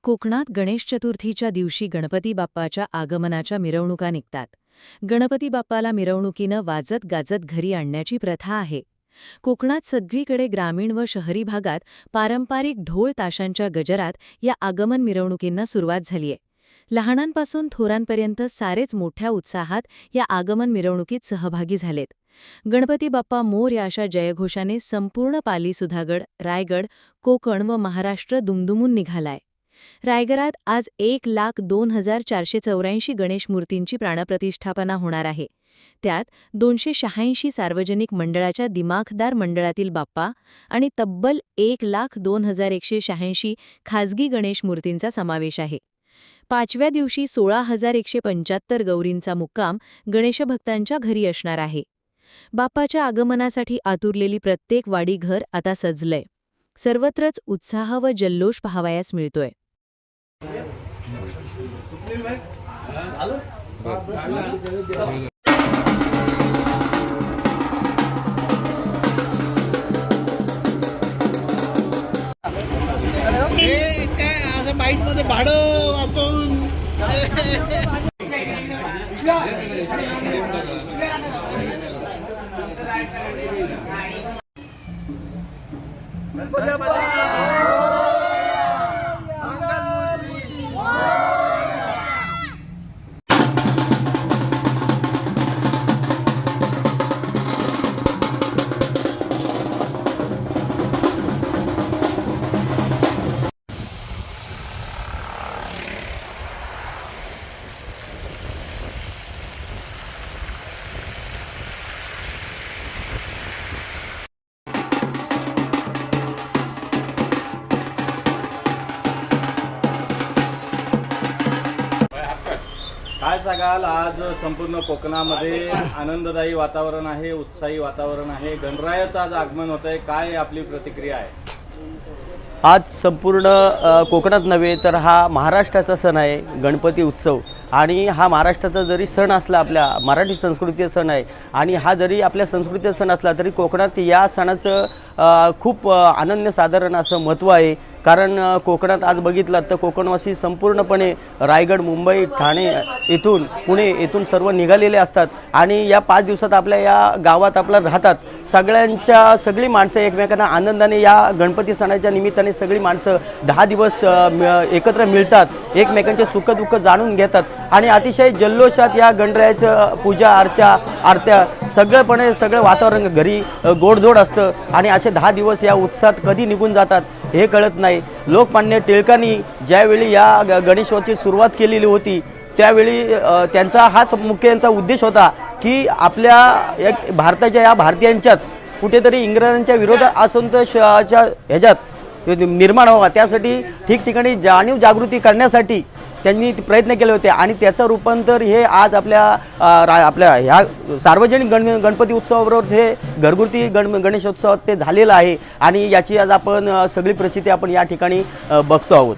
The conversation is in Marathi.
कोकणात गणेश चतुर्थीच्या दिवशी गणपती बाप्पाच्या आगमनाच्या मिरवणुका निघतात. गणपती बाप्पाला मिरवणुकीनं वाजत गाजत घरी आणण्याची प्रथा आहे. कोकणात सगळीकडे ग्रामीण व शहरी भागात पारंपरिक ढोल ताशांच्या गजरात या आगमन मिरवणुकींना सुरुवात झालीय. लहानांपासून थोरांपर्यंत सारेच मोठ्या उत्साहात या आगमन मिरवणुकीत सहभागी झालेत. गणपती बाप्पा मोरया अशा जयघोषाने संपूर्ण पाली सुधागड, रायगड, कोकण व महाराष्ट्र दुमदुमून निघालाय. रायगडात आज 1,02,484 गणेश मूर्तींची प्राणप्रतिष्ठापना होणार आहे. त्यात 286 सार्वजनिक मंडळाच्या दिमाखदार मंडळातील बाप्पा आणि तब्बल 1,02,186 खाजगी गणेश मूर्तींचा समावेश आहे. पाचव्या दिवशी 16,175 गौरींचा मुक्काम गणेशभक्तांच्या घरी असणार आहे. बाप्पाच्या आगमनासाठी आतुरलेली प्रत्येक वाडीघर आता सजलंय. सर्वत्रच उत्साह व जल्लोष पाहावयास मिळतोय. बाईट मध्ये भाडं वाचून काय सांगाल? आज संपूर्ण कोकणामध्ये आनंददायी वातावरण आहे, उत्साही वातावरण आहे. गणरायाचं आज आगमन होत आहे. काय आपली प्रतिक्रिया आहे? आज संपूर्ण कोकणात नव्हे तर हा महाराष्ट्राचा सण आहे, गणपती उत्सव. आणि हा महाराष्ट्राचा जरी सण असला, आपल्या मराठी संस्कृतीचा सण आहे, आणि हा जरी आपल्या संस्कृतीचा सण असला तरी कोकणात या सणाचं खूप अनन्यसाधारण असं महत्त्व आहे. कारण कोकणात आज बघितलं तर कोकणवासी संपूर्णपणे रायगड, मुंबई, ठाणे इथून, पुणे इथून सर्व निघालेले असतात. आणि या 5 दिवसात आपल्या या गावात आपला राहतात. सगळी माणसं एकमेकांना आनंदाने या गणपती सणाच्या निमित्ताने सगळी माणसं 10 दिवस एकत्र मिळतात, एकमेकांचे सुखदुःख जाणून घेतात आणि अतिशय जल्लोषात या गणरायाचं पूजा अर्चा आरत्या सगळं वातावरण घरी गोडधोड असतं. आणि असे 10 दिवस या उत्साहात कधी निघून जातात हे कळत नाही. लोकमान्य टिळकांनी ज्यावेळी या गणेशोत्सवाची सुरुवात केलेली होती त्यावेळी त्यांचा हाच मुख्य उद्देश होता की आपल्या भारताच्या या भारतीयांच्यात कुठेतरी इंग्रजांच्या विरोधात असंतोषाच्या ह्याच्यात निर्माण व्हावा, त्यासाठी ठिकठिकाणी जाणीव जागृती करण्यासाठी त्यांनी प्रयत्न केले होते. आणि त्याचं रूपांतर हे आज आपल्या ह्या सार्वजनिक गणपती उत्सवाबरोबर हे घरगुती गणेशोत्सवात ते झालेलं आहे. आणि याची आज आपण सगळी प्रचिती आपण या ठिकाणी बघतो आहोत.